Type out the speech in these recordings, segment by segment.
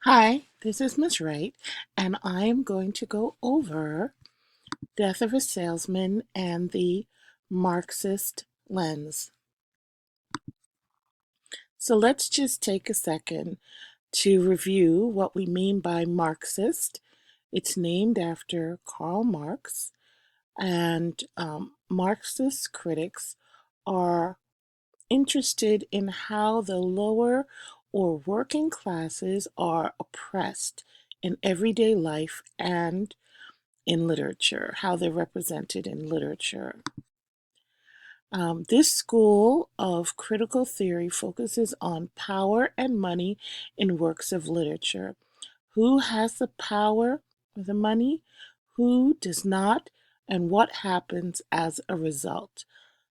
Hi, this is Miss Wright, and I am going to go over Death of a Salesman and the Marxist lens. So let's just take a second to review what we mean by Marxist. It's named after Karl Marx, and Marxist critics are interested in how the lower or working classes are oppressed in everyday life and in literature, how they're represented in literature. This school of critical theory focuses on power and money in works of literature. Who has the power or the money? Who does not? And what happens as a result?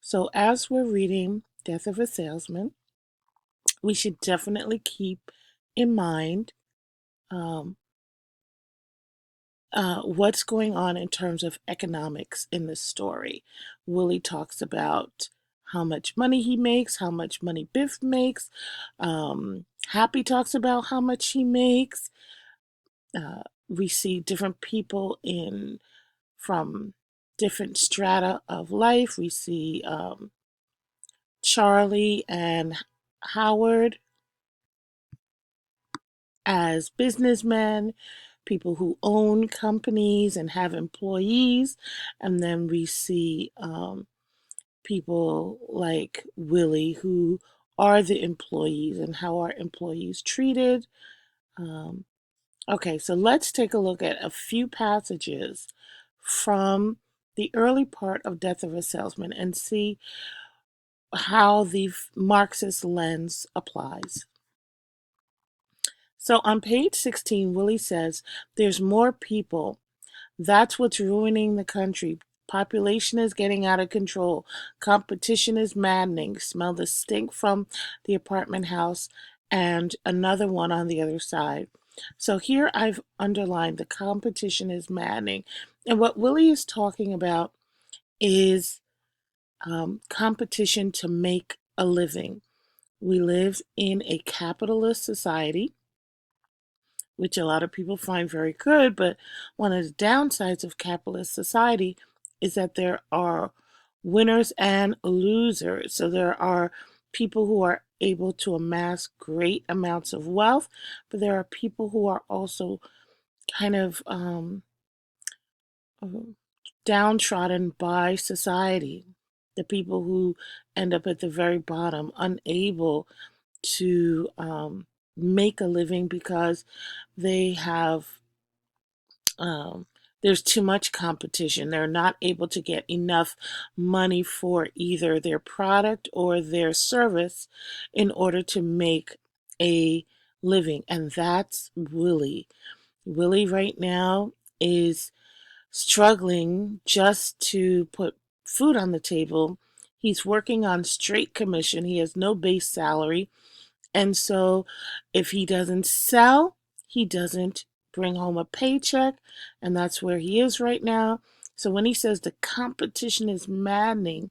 So, as we're reading Death of a Salesman, we should definitely keep in mind um, what's going on in terms of economics in this story. Willie talks about how much money he makes, how much money Biff makes. Happy talks about how much he makes. We see different people in from different strata of life. We see Charlie and Howard as businessmen, people who own companies and have employees. And then we see people like Willie who are the employees and how are employees treated. Um, okay, so let's take a look at a few passages from the early part of Death of a Salesman and see how the Marxist lens applies. So on page 16, Willie says, there's more people. That's what's ruining the country. Population is getting out of control. Competition is maddening. Smell the stink from the apartment house and another one on the other side. So here I've underlined the competition is maddening. And what Willie is talking about is competition to make a living. We live in a capitalist society, which a lot of people find very good, but one of the downsides of capitalist society is that there are winners and losers. So there are people who are able to amass great amounts of wealth, but there are people who are also kind of uh, downtrodden by society. The people who end up at the very bottom, unable to make a living because they have um, there's too much competition. They're not able to get enough money for either their product or their service in order to make a living. And that's Willie. Willie right now is struggling just to put food on the table. He's working on straight commission. He has no base salary. And so if he doesn't sell, he doesn't bring home a paycheck. And that's where he is right now. So when he says the competition is maddening,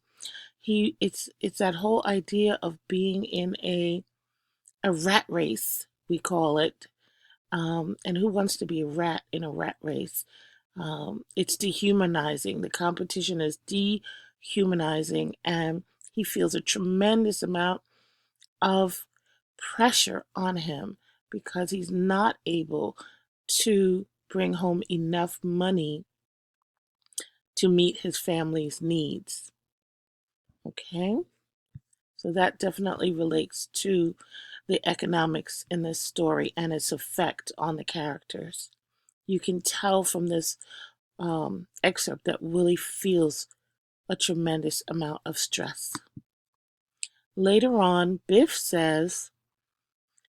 it's that whole idea of being in a rat race, we call it. And who wants to be a rat in a rat race? It's dehumanizing. The competition is dehumanizing, and he feels a tremendous amount of pressure on him because he's not able to bring home enough money to meet his family's needs. Okay? So that definitely relates to the economics in this story and its effect on the characters. You can tell from this excerpt that Willie feels a tremendous amount of stress. Later on, Biff says,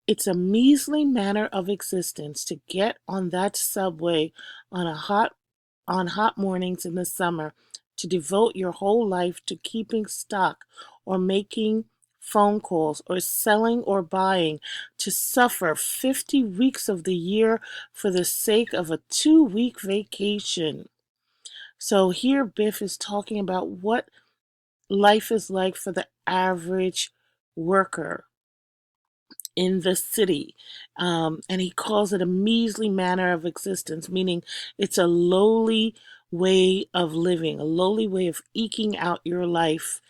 it's a measly manner of existence to get on that subway on hot mornings in the summer, to devote your whole life to keeping stock or making phone calls or selling or buying, to suffer 50 weeks of the year for the sake of a 2-week vacation. So here Biff is talking about what life is like for the average worker in the city. And he calls it a measly manner of existence, meaning it's a lowly way of living, a lowly way of eking out your life.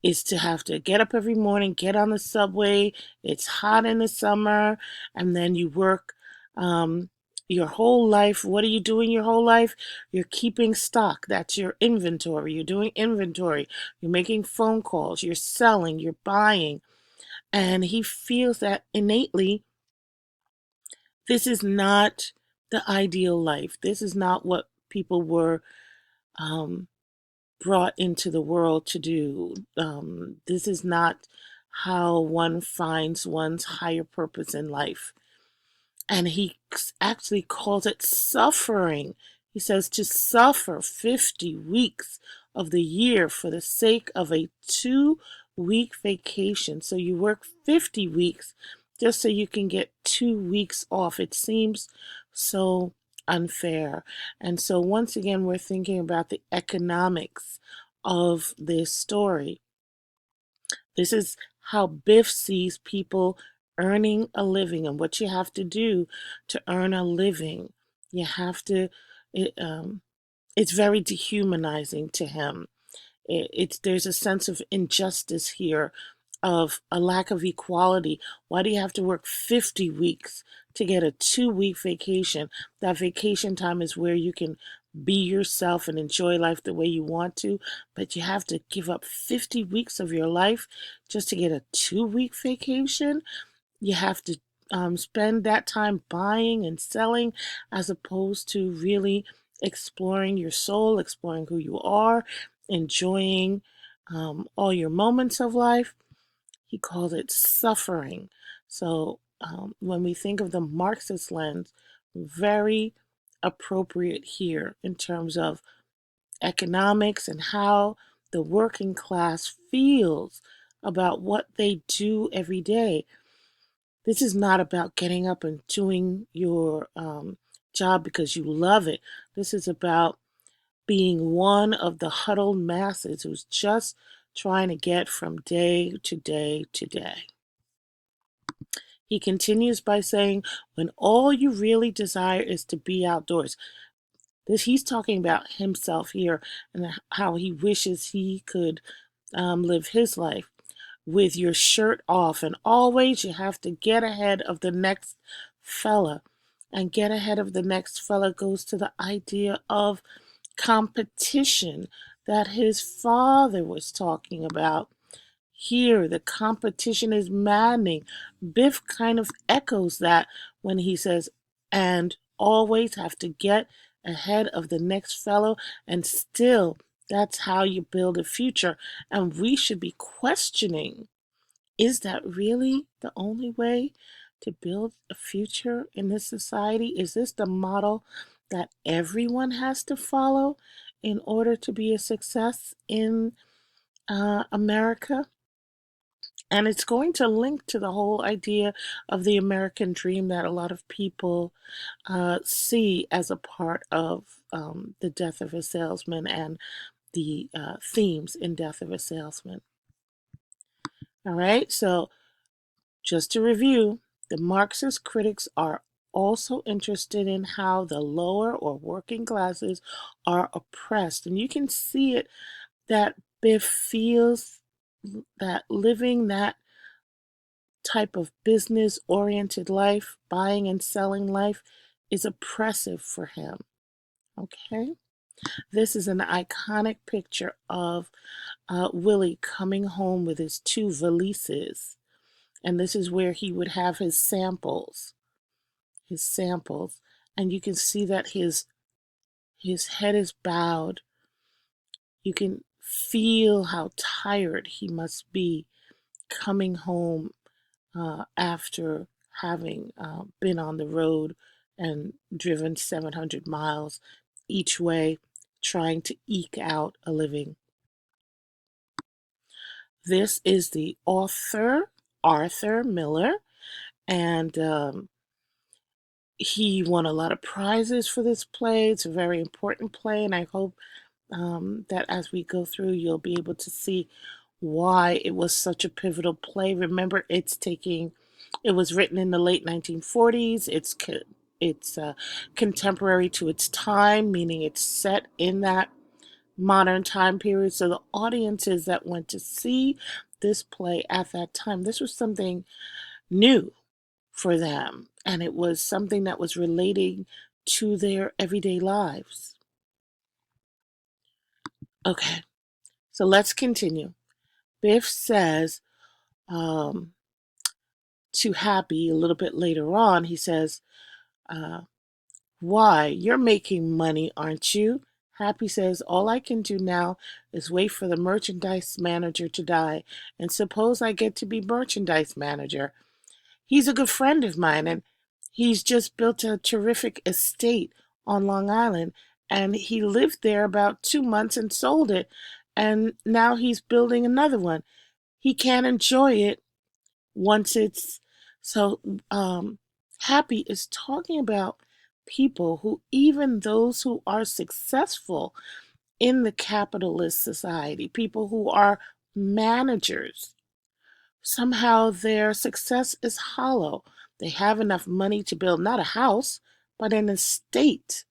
Is to have to get up every morning, get on the subway. It's hot in the summer, and then you work your whole life. What are you doing your whole life? You're keeping stock. That's your inventory. You're doing inventory. You're making phone calls. You're selling. You're buying. And he feels that innately this is not the ideal life. This is not what people were um, brought into the world to do. This is not how one finds one's higher purpose in life. And he actually calls it suffering. He says to suffer 50 weeks of the year for the sake of a 2-week vacation. So you work 50 weeks just so you can get 2 weeks off. It seems so unfair. And so once again, we're thinking about the economics of this story. This is how Biff sees people earning a living and what you have to do to earn a living. You have to, it, it's very dehumanizing to him. There's a sense of injustice here, of a lack of equality. Why do you have to work 50 weeks to get a 2-week vacation? That vacation time is where you can be yourself and enjoy life the way you want to, but you have to give up 50 weeks of your life just to get a 2-week vacation. You have to spend that time buying and selling as opposed to really exploring your soul, exploring who you are, enjoying all your moments of life. He called it suffering. So when we think of the Marxist lens, very appropriate here in terms of economics and how the working class feels about what they do every day. This is not about getting up and doing your job because you love it. This is about being one of the huddled masses who's just trying to get from day to day to day. He continues by saying, when all you really desire is to be outdoors. He's talking about himself here and how he wishes he could live his life with your shirt off. And always you have to get ahead of the next fella. And get ahead of the next fella goes to the idea of competition that his father was talking about. Here, the competition is maddening. Biff kind of echoes that when he says, and always have to get ahead of the next fellow, and still, that's how you build a future. And we should be questioning, is that really the only way to build a future in this society? Is this the model that everyone has to follow in order to be a success in America? And it's going to link to the whole idea of the American dream that a lot of people see as a part of the Death of a Salesman and the themes in Death of a Salesman. All right, so just to review, the Marxist critics are also interested in how the lower or working classes are oppressed. And you can see it that Biff feels that living that type of business oriented life, buying and selling life, is oppressive for him. Okay? This is an iconic picture of Willie coming home with his 2 valises. And this is where he would have his samples. And you can see that his head is bowed. You can feel how tired he must be coming home after having been on the road and driven 700 miles each way, trying to eke out a living. This is the author, Arthur Miller, and he won a lot of prizes for this play. It's a very important play, and I hope that as we go through, you'll be able to see why it was such a pivotal play. Remember, it was written in the late 1940s. It's contemporary to its time, meaning it's set in that modern time period. So the audiences that went to see this play at that time, this was something new for them, and it was something that was relating to their everyday lives. Okay, so let's continue. Biff says um, to Happy a little bit later on, he says, uh, why, you're making money, aren't you? Happy says, all I can do now is wait for the merchandise manager to die, and suppose I get to be merchandise manager. He's a good friend of mine, and he's just built a terrific estate on Long Island, and he lived there about 2 months and sold it, and now he's building another one. He can't enjoy it once it's so. Happy is talking about people who, even those who are successful in the capitalist society, people who are managers, somehow their success is hollow. They have enough money to build not a house, but an estate.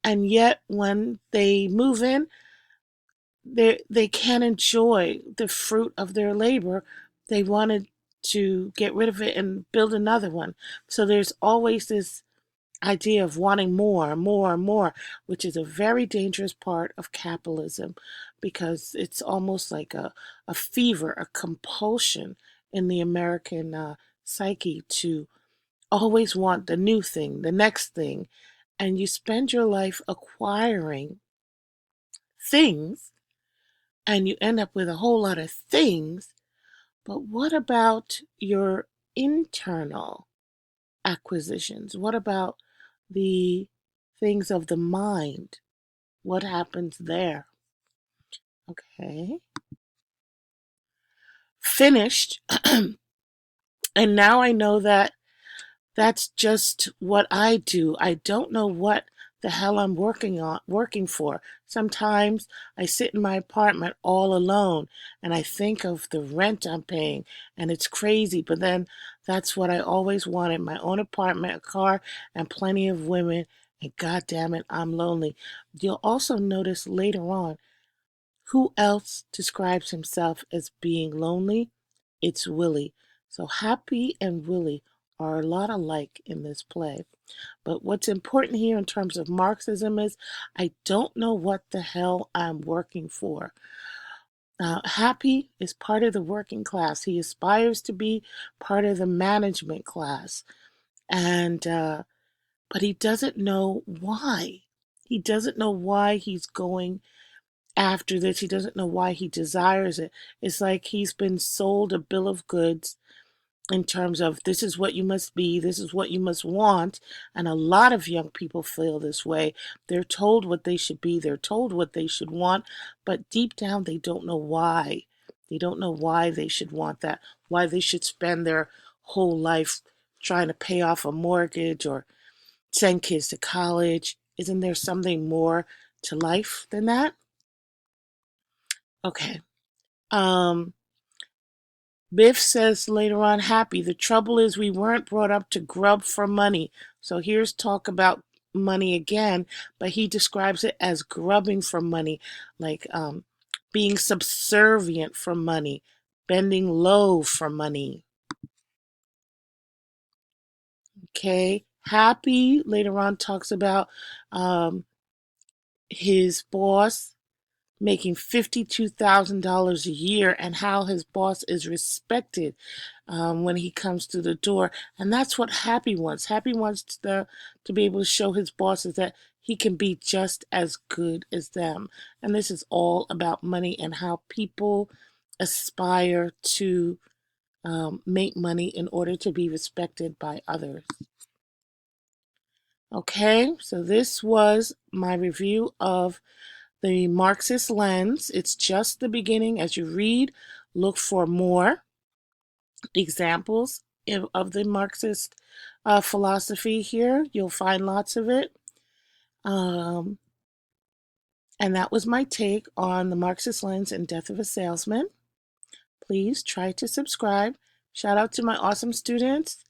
And yet, when they move in, they can't enjoy the fruit of their labor. They wanted to get rid of it and build another one. So there's always this idea of wanting more, more, more, which is a very dangerous part of capitalism because it's almost like a fever, a compulsion in the American psyche to always want the new thing, the next thing. And you spend your life acquiring things and you end up with a whole lot of things. But what about your internal acquisitions? What about the things of the mind? What happens there? Okay. Finished. And now I know that that's just what I do. I don't know what the hell I'm working for. Sometimes I sit in my apartment all alone and I think of the rent I'm paying and it's crazy, but then that's what I always wanted, my own apartment, a car, and plenty of women, and god damn it, I'm lonely. You'll also notice later on who else describes himself as being lonely? It's Willie. So Happy and Willie are a lot alike in this play. But what's important here in terms of Marxism is I don't know what the hell I'm working for. Happy is part of the working class. He aspires to be part of the management class. And but he doesn't know why. He doesn't know why he's going after this. He doesn't know why he desires it. It's like he's been sold a bill of goods in terms of this is what you must be, this is what you must want. And a lot of young people feel this way. They're told what they should be, they're told what they should want, but deep down they don't know why. They don't know why they should want that, why they should spend their whole life trying to pay off a mortgage or send kids to college. Isn't there something more to life than that? Okay. Um, Biff says later on, Happy, the trouble is we weren't brought up to grub for money. So here's talk about money again, but he describes it as grubbing for money, like being subservient for money, bending low for money. Okay. Happy later on talks about um, his boss making $52,000 a year and how his boss is respected when he comes to the door. And that's what Happy wants. Happy wants to be able to show his bosses that he can be just as good as them. And this is all about money and how people aspire to make money in order to be respected by others. Okay, so this was my review of the Marxist lens. It's just the beginning. As you read, look for more examples of the Marxist philosophy here. You'll find lots of it. And that was my take on the Marxist lens and Death of a Salesman. please try to subscribe. Shout out to my awesome students.